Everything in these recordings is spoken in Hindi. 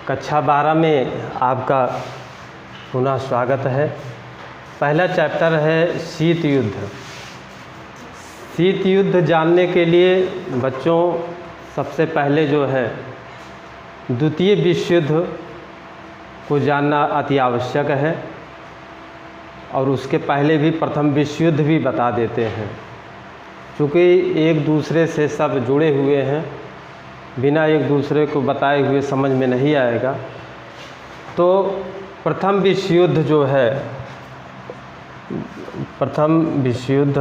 कक्षा 12 में आपका पुनः स्वागत है। पहला चैप्टर है शीत युद्ध। शीत युद्ध जानने के लिए बच्चों सबसे पहले जो है द्वितीय विश्व युद्ध को जानना अति आवश्यक है और उसके पहले भी प्रथम विश्व युद्ध भी बता देते हैं, क्योंकि एक दूसरे से सब जुड़े हुए हैं। बिना एक दूसरे को बताए हुए समझ में नहीं आएगा। तो प्रथम विश्व युद्ध जो है, प्रथम विश्व युद्ध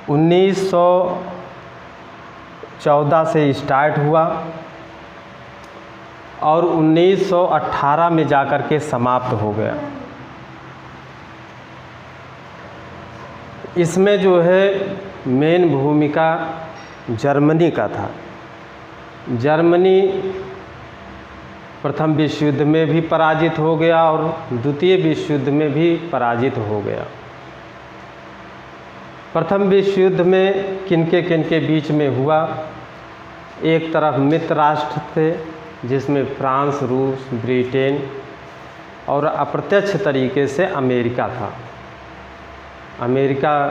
1914 से स्टार्ट हुआ और 1918 में जाकर के समाप्त हो गया। इसमें जो है मेन भूमिका जर्मनी का था। जर्मनी प्रथम विश्व युद्ध में भी पराजित हो गया और द्वितीय विश्व युद्ध में भी पराजित हो गया। प्रथम विश्व युद्ध में किनके बीच में हुआ, एक तरफ मित्र राष्ट्र थे जिसमें फ्रांस, रूस, ब्रिटेन और अप्रत्यक्ष तरीके से अमेरिका था। अमेरिका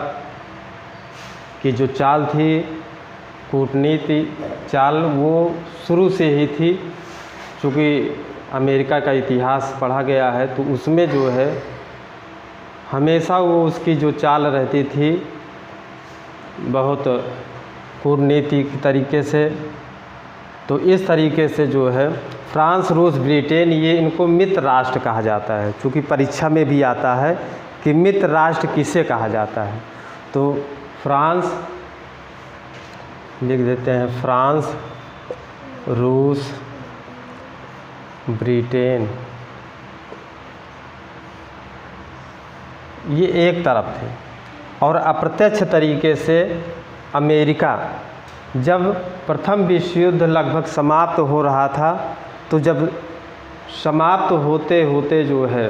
की जो चाल थी, कूटनीति चाल, वो शुरू से ही थी। चूँकि अमेरिका का इतिहास पढ़ा गया है तो उसमें जो है हमेशा वो उसकी जो चाल रहती थी बहुत कूटनीतिक तरीके से। तो इस तरीके से जो है फ्रांस, रूस, ब्रिटेन, ये इनको मित्र राष्ट्र कहा जाता है। चूँकि परीक्षा में भी आता है कि मित्र राष्ट्र किसे कहा जाता है, तो फ्रांस लिख देते हैं, फ्रांस, रूस, ब्रिटेन, ये एक तरफ थे। और अप्रत्यक्ष तरीके से अमेरिका, जब प्रथम विश्व युद्ध लगभग समाप्त हो रहा था, तो जब समाप्त होते होते जो है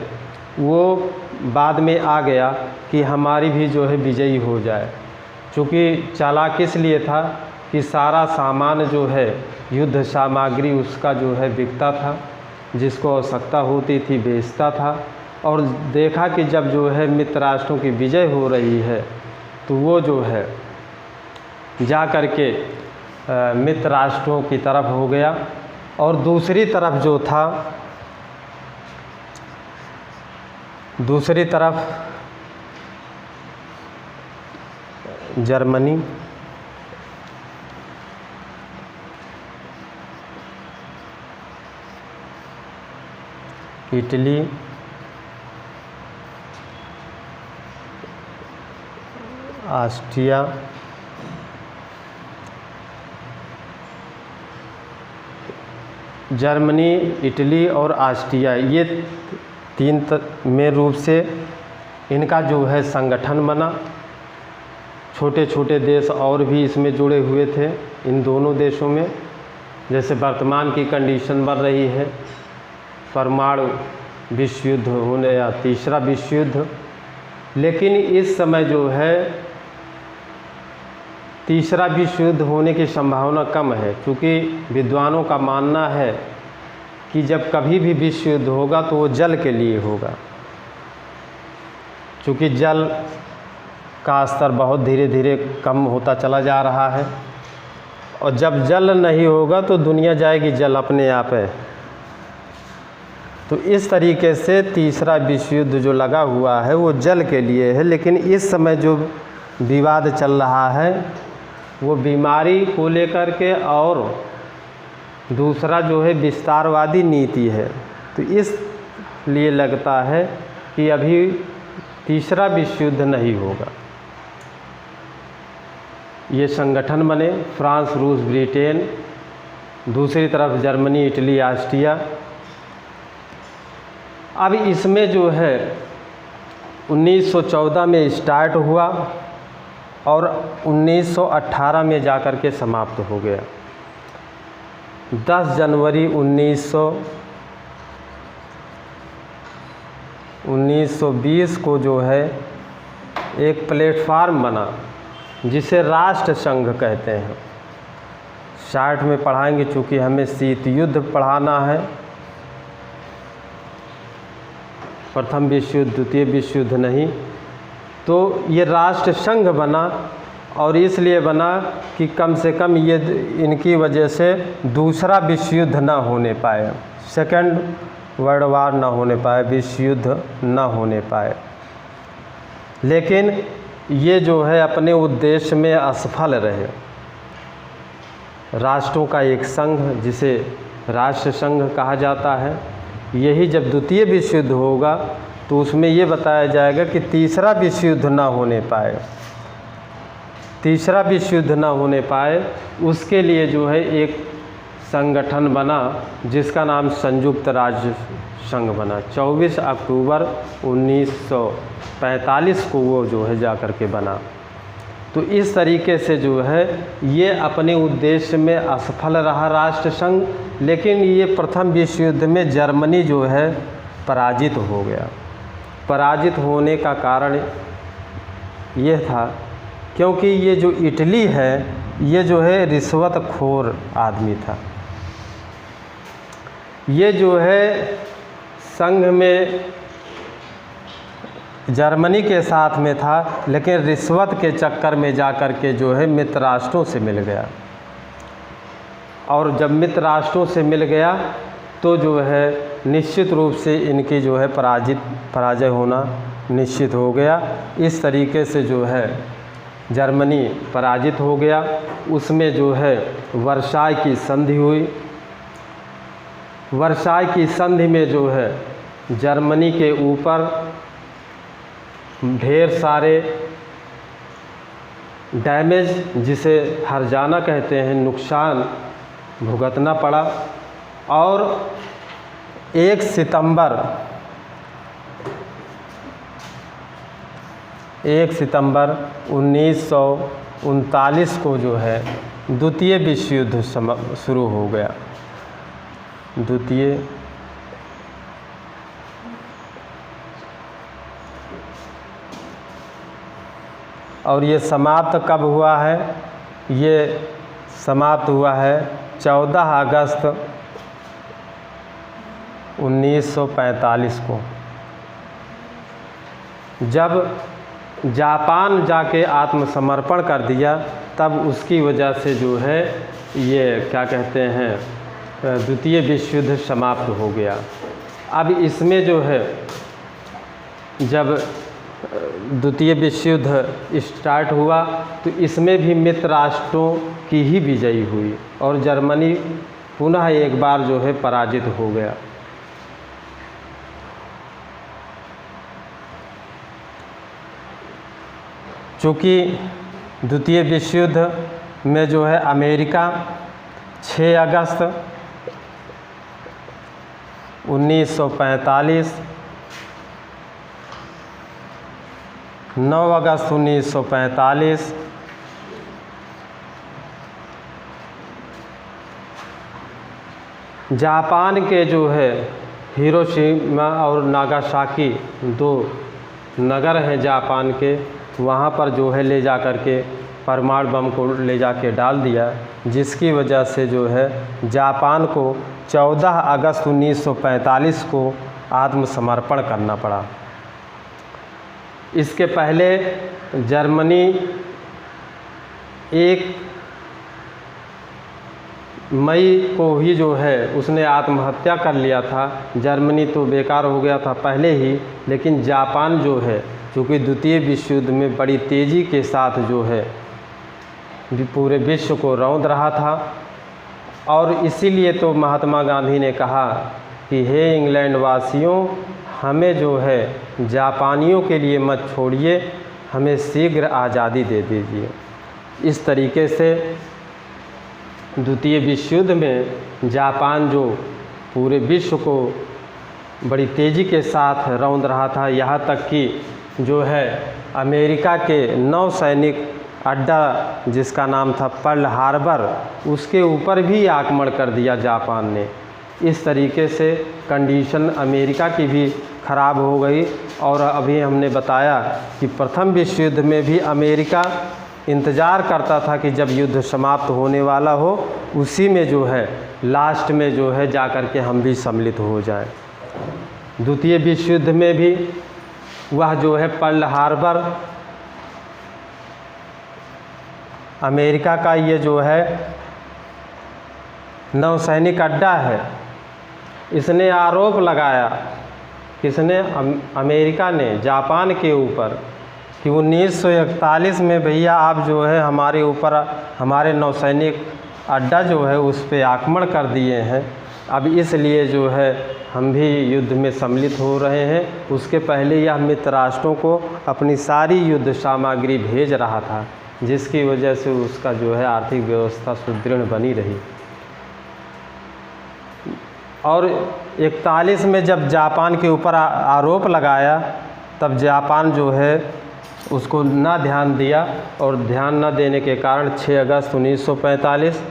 वो बाद में आ गया कि हमारी भी जो है विजयी हो जाए। क्योंकि चालाक किस लिए था कि सारा सामान जो है युद्ध सामग्री उसका जो है बिकता था, जिसको आवश्यकता होती थी बेचता था। और देखा कि जब जो है मित्र राष्ट्रों की विजय हो रही है तो वो जो है जा कर के मित्र राष्ट्रों की तरफ हो गया। और दूसरी तरफ जो था, दूसरी तरफ Germany, Italy, Austria, Germany, Italy और ऑस्ट्रिया, ये तीन में रूप से इनका जो है संगठन बना। छोटे छोटे देश और भी इसमें जुड़े हुए थे इन दोनों देशों में। जैसे वर्तमान की कंडीशन बन रही है परमाणु विश्व युद्ध होने या तीसरा विश्व युद्ध, लेकिन इस समय जो है तीसरा विश्व युद्ध होने की संभावना कम है। क्योंकि विद्वानों का मानना है कि जब कभी भी विश्व युद्ध होगा तो वो जल के लिए होगा। क्योंकि जल का स्तर बहुत धीरे धीरे कम होता चला जा रहा है और जब जल नहीं होगा तो दुनिया जाएगी जल अपने आप है। तो इस तरीके से तीसरा विश्व युद्ध जो लगा हुआ है वो जल के लिए है। लेकिन इस समय जो विवाद चल रहा है वो बीमारी को लेकर के और दूसरा जो है विस्तारवादी नीति है। तो इस लिए लगता है कि अभी तीसरा विश्व युद्ध नहीं होगा। ये संगठन बने फ्रांस, रूस, ब्रिटेन, दूसरी तरफ जर्मनी, इटली, ऑस्ट्रिया। अब इसमें जो है 1914 में स्टार्ट हुआ और 1918 में जाकर के समाप्त हो गया। 10 जनवरी 1920 को जो है एक प्लेटफार्म बना जिसे राष्ट्र संघ कहते हैं। शार्ट में पढ़ाएंगे, चूँकि हमें शीत युद्ध पढ़ाना है, प्रथम विश्व युद्ध, द्वितीय विश्व युद्ध नहीं। तो ये राष्ट्र संघ बना, और इसलिए बना कि कम से कम ये इनकी वजह से दूसरा विश्व युद्ध ना होने पाए, सेकंड वर्ल्ड वार ना होने पाए, विश्व युद्ध ना होने पाए। लेकिन ये जो है अपने उद्देश्य में असफल रहे। राष्ट्रों का एक संघ, जिसे राष्ट्र संघ कहा जाता है, यही जब द्वितीय विश्व युद्ध होगा तो उसमें ये बताया जाएगा कि तीसरा विश्व युद्ध ना होने पाए, तीसरा विश्व युद्ध ना होने पाए, उसके लिए जो है एक संगठन बना जिसका नाम संयुक्त राज्य संघ बना। 24 अक्टूबर 1945 को वो जो है जा कर के बना। तो इस तरीके से जो है ये अपने उद्देश्य में असफल रहा राष्ट्र संघ। लेकिन ये प्रथम विश्व युद्ध में जर्मनी जो है पराजित हो गया। पराजित होने का कारण ये था क्योंकि ये जो इटली है ये जो है रिश्वतखोर आदमी था। ये जो है संघ में जर्मनी के साथ में था, लेकिन रिश्वत के चक्कर में जा कर के जो है मित्र राष्ट्रों से मिल गया। और जब मित्र राष्ट्रों से मिल गया तो जो है निश्चित रूप से इनकी जो है पराजय होना निश्चित हो गया। इस तरीके से जो है जर्मनी पराजित हो गया। उसमें जो है वर्साय की संधि हुई। वर्साय की संधि में जो है जर्मनी के ऊपर ढेर सारे डैमेज, जिसे हर्जाना कहते हैं, नुकसान भुगतना पड़ा। और 1 सितंबर 1939 को जो है द्वितीय विश्व युद्ध शुरू हो गया। द्वितीय और ये समाप्त कब हुआ है? ये समाप्त हुआ है 14 अगस्त 1945 को, जब जापान जाके आत्मसमर्पण कर दिया। तब उसकी वजह से जो है ये क्या कहते हैं द्वितीय विश्व युद्ध समाप्त हो गया। अब इसमें जो है जब द्वितीय विश्व युद्ध स्टार्ट हुआ तो इसमें भी मित्र राष्ट्रों की ही विजयी हुई और जर्मनी पुनः एक बार जो है पराजित हो गया। चूँकि द्वितीय विश्व युद्ध में जो है अमेरिका 6 अगस्त 1945, 9 अगस्त 1945, जापान के जो है हिरोशिमा और नागासाकी 2 नगर हैं जापान के, वहाँ पर जो है ले जा कर के परमाणु बम को ले जा के डाल दिया, जिसकी वजह से जो है जापान को 14 अगस्त 1945 को आत्मसमर्पण करना पड़ा। इसके पहले जर्मनी 1 मई को ही जो है उसने आत्महत्या कर लिया था। जर्मनी तो बेकार हो गया था पहले ही, लेकिन जापान जो है चूँकि द्वितीय विश्व युद्ध में बड़ी तेज़ी के साथ जो है पूरे विश्व को रौंद रहा था। और इसीलिए तो महात्मा गांधी ने कहा कि हे इंग्लैंड वासियों, हमें जो है जापानियों के लिए मत छोड़िए, हमें शीघ्र आज़ादी दे दीजिए। इस तरीके से द्वितीय विश्व युद्ध में जापान जो पूरे विश्व को बड़ी तेज़ी के साथ रौंद रहा था, यहाँ तक कि जो है अमेरिका के नौसैनिक अड्डा जिसका नाम था पर्ल हार्बर, उसके ऊपर भी आक्रमण कर दिया जापान ने। इस तरीके से कंडीशन अमेरिका की भी ख़राब हो गई। और अभी हमने बताया कि प्रथम विश्व युद्ध में भी अमेरिका इंतज़ार करता था कि जब युद्ध समाप्त होने वाला हो उसी में जो है लास्ट में जो है जा कर के हम भी सम्मिलित हो जाएं। द्वितीय विश्व युद्ध में भी वह जो है पर्ल हार्बर अमेरिका का ये जो है नौसैनिक अड्डा है, इसने आरोप लगाया, किसने, अमेरिका ने जापान के ऊपर कि 1941 में भैया आप जो है हमारे ऊपर हमारे नौसैनिक अड्डा जो है उस पर आक्रमण कर दिए हैं, अब इसलिए जो है हम भी युद्ध में सम्मिलित हो रहे हैं। उसके पहले यह मित्र राष्ट्रों को अपनी सारी युद्ध सामग्री भेज रहा था, जिसकी वजह से उसका जो है आर्थिक व्यवस्था सुदृढ़ बनी रही। और 41 में जब जापान के ऊपर आरोप लगाया तब जापान जो है उसको ना ध्यान दिया, और ध्यान न देने के कारण 6 अगस्त 1945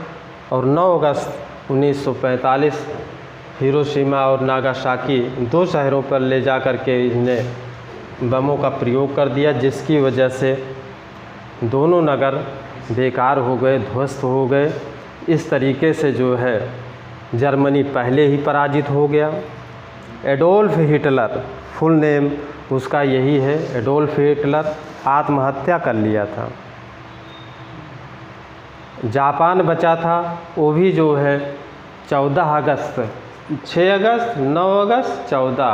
और 9 अगस्त 1945 हिरोशिमा और नागासाकी 2 शहरों पर ले जा कर के इन्हें बमों का प्रयोग कर दिया, जिसकी वजह से दोनों नगर बेकार हो गए, ध्वस्त हो गए। इस तरीके से जो है जर्मनी पहले ही पराजित हो गया। एडोल्फ हिटलर, फुल नेम उसका यही है, एडोल्फ हिटलर आत्महत्या कर लिया था। जापान बचा था, वो भी जो है 14 अगस्त 6 अगस्त 9 अगस्त 14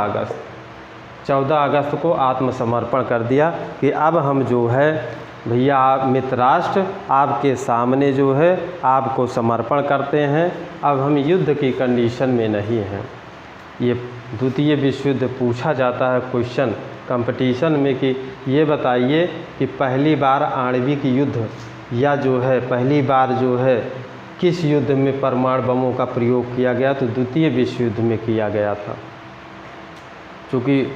अगस्त को आत्मसमर्पण कर दिया कि अब हम जो है भैया आप मित्र राष्ट्र आपके सामने जो है आपको समर्पण करते हैं, अब हम युद्ध की कंडीशन में नहीं हैं। ये द्वितीय विश्व युद्ध पूछा जाता है क्वेश्चन कंपटीशन में कि ये बताइए कि पहली बार आणविक युद्ध या जो है पहली बार जो है किस युद्ध में परमाणु बमों का प्रयोग किया गया, तो द्वितीय विश्व युद्ध में किया गया था। क्योंकि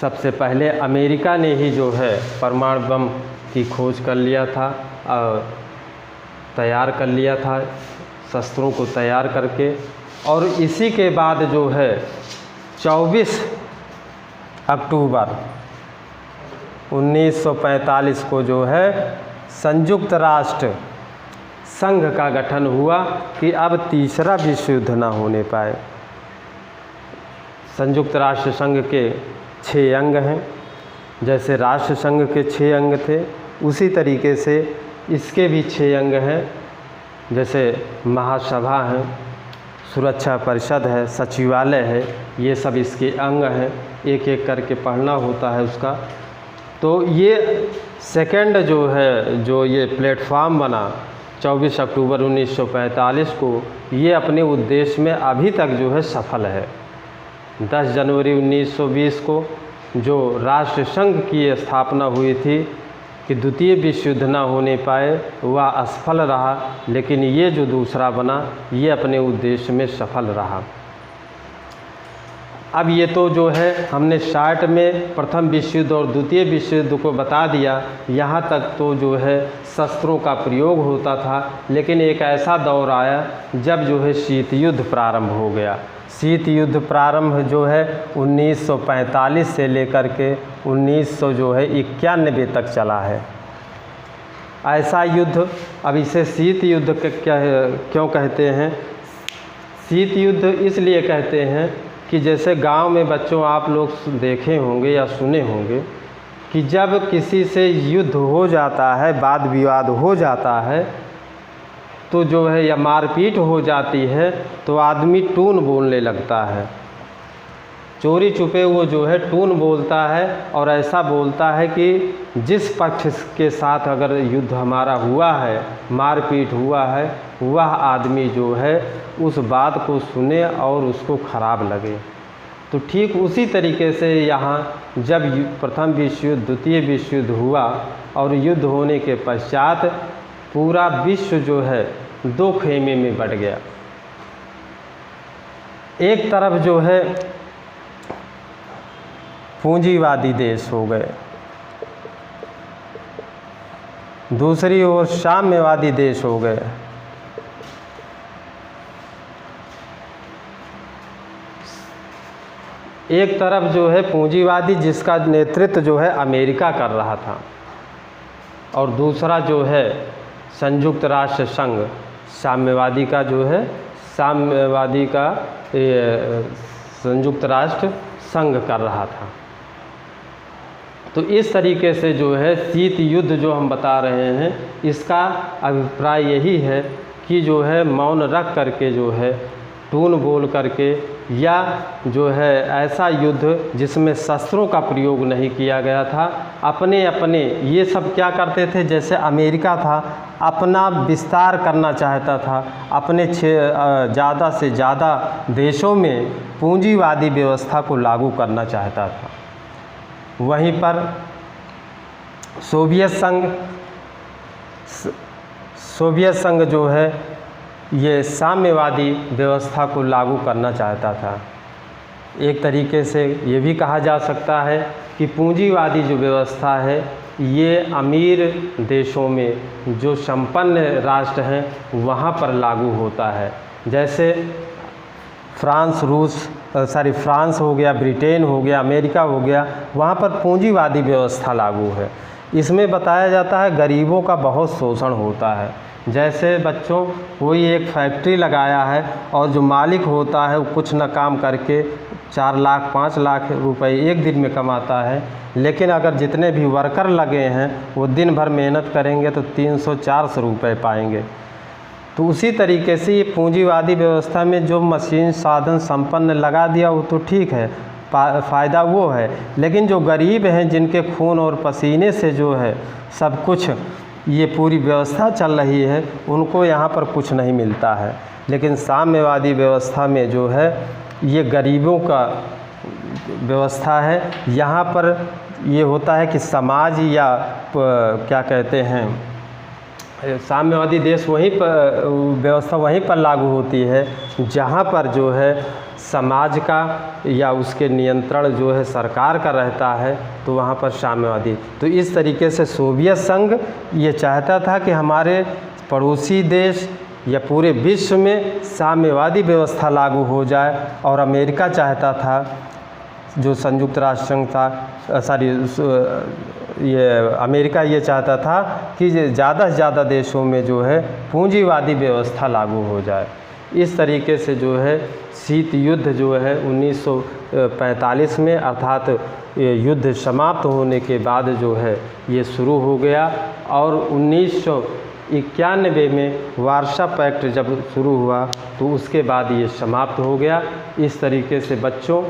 सबसे पहले अमेरिका ने ही जो है परमाणु बम की खोज कर लिया था और तैयार कर लिया था, शस्त्रों को तैयार करके, और इसी के बाद जो है 24 अक्टूबर 1945 को जो है संयुक्त राष्ट्र संघ का गठन हुआ कि अब तीसरा विश्व युद्ध ना होने पाए। संयुक्त राष्ट्र संघ के 6 अंग हैं, जैसे राष्ट्र संघ के 6 अंग थे उसी तरीके से इसके भी 6 अंग हैं, जैसे महासभा है, सुरक्षा परिषद है, सचिवालय है, ये सब इसके अंग हैं, एक एक करके पढ़ना होता है उसका। तो ये सेकंड जो है जो ये प्लेटफॉर्म बना 24 अक्टूबर 1945 को, ये अपने उद्देश्य में अभी तक जो है सफल है। 10 जनवरी 1920 को जो राष्ट्र संघ की स्थापना हुई थी कि द्वितीय विश्व युद्ध न होने पाए, वह असफल रहा, लेकिन ये जो दूसरा बना ये अपने उद्देश्य में सफल रहा। अब ये तो जो है हमने शार्ट में प्रथम विश्व युद्ध और द्वितीय विश्व युद्ध को बता दिया, यहाँ तक तो जो है शस्त्रों का प्रयोग होता था। लेकिन एक ऐसा दौर आया जब जो है शीत युद्ध प्रारंभ हो गया। शीत युद्ध प्रारंभ जो है 1945 से लेकर के 1991 तक चला है। ऐसा युद्ध, अब इसे शीत युद्ध क्यों कहते हैं? शीत युद्ध इसलिए कहते हैं कि जैसे गांव में बच्चों आप लोग देखे होंगे या सुने होंगे कि जब किसी से युद्ध हो जाता है, वाद विवाद हो जाता है, तो जो है या मारपीट हो जाती है तो आदमी टून बोलने लगता है, चोरी छुपे वो जो है टून बोलता है, और ऐसा बोलता है कि जिस पक्ष के साथ अगर युद्ध हमारा हुआ है, मारपीट हुआ है, वह आदमी जो है उस बात को सुने और उसको खराब लगे। तो ठीक उसी तरीके से यहाँ जब प्रथम विश्व युद्ध द्वितीय विश्व युद्ध हुआ और युद्ध होने के पश्चात पूरा विश्व जो है 2 खेमे में बट गया। एक तरफ जो है पूंजीवादी देश हो गए, दूसरी ओर साम्यवादी देश हो गए। एक तरफ जो है पूंजीवादी जिसका नेतृत्व जो है अमेरिका कर रहा था, और दूसरा जो है संयुक्त राष्ट्र संघ साम्यवादी का जो है साम्यवादी का संयुक्त राष्ट्र संघ कर रहा था। तो इस तरीके से जो है शीत युद्ध जो हम बता रहे हैं, इसका अभिप्राय यही है कि जो है मौन रख करके जो है टून बोल करके, या जो है ऐसा युद्ध जिसमें शस्त्रों का प्रयोग नहीं किया गया था, अपने अपने ये सब क्या करते थे, जैसे अमेरिका था अपना विस्तार करना चाहता था, अपने ज़्यादा से ज़्यादा देशों में पूंजीवादी व्यवस्था को लागू करना चाहता था। वहीं पर सोवियत संघ जो है ये साम्यवादी व्यवस्था को लागू करना चाहता था। एक तरीके से ये भी कहा जा सकता है कि पूंजीवादी जो व्यवस्था है ये अमीर देशों में जो संपन्न राष्ट्र हैं वहाँ पर लागू होता है। जैसे फ्रांस हो गया, ब्रिटेन हो गया, अमेरिका हो गया, वहाँ पर पूंजीवादी व्यवस्था लागू है। इसमें बताया जाता है गरीबों का बहुत शोषण होता है। जैसे बच्चों कोई एक फैक्ट्री लगाया है और जो मालिक होता है वो कुछ न काम करके 4 लाख 5 लाख रुपए एक दिन में कमाता है, लेकिन अगर जितने भी वर्कर लगे हैं वो दिन भर मेहनत करेंगे तो 300-400 रुपये पाएंगे। तो उसी तरीके से ये पूंजीवादी व्यवस्था में जो मशीन साधन संपन्न लगा दिया वो तो ठीक है, फ़ायदा वो है, लेकिन जो गरीब हैं जिनके खून और पसीने से जो है सब कुछ ये पूरी व्यवस्था चल रही है, उनको यहाँ पर कुछ नहीं मिलता है। लेकिन साम्यवादी व्यवस्था में जो है ये गरीबों का व्यवस्था है। यहाँ पर ये होता है कि समाज या क्या कहते हैं साम्यवादी देश वहीं पर व्यवस्था वहीं पर लागू होती है जहाँ पर जो है समाज का या उसके नियंत्रण जो है सरकार का रहता है, तो वहाँ पर साम्यवादी। तो इस तरीके से सोवियत संघ ये चाहता था कि हमारे पड़ोसी देश या पूरे विश्व में साम्यवादी व्यवस्था लागू हो जाए, और अमेरिका चाहता था, जो संयुक्त राष्ट्र संघ था ये अमेरिका ये चाहता था कि ज़्यादा से ज़्यादा देशों में जो है पूंजीवादी व्यवस्था लागू हो जाए। इस तरीके से जो है शीत युद्ध जो है 1945 में अर्थात युद्ध समाप्त होने के बाद जो है ये शुरू हो गया, और 1991 में वार्सा पैक्ट जब शुरू हुआ तो उसके बाद ये समाप्त हो गया। इस तरीके से बच्चों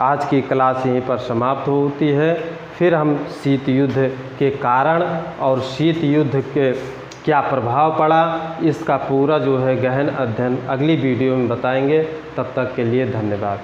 आज की क्लास यहीं पर समाप्त होती है। फिर हम शीत युद्ध के कारण और शीत युद्ध के क्या प्रभाव पड़ा, इसका पूरा जो है गहन अध्ययन अगली वीडियो में बताएंगे। तब तक के लिए धन्यवाद।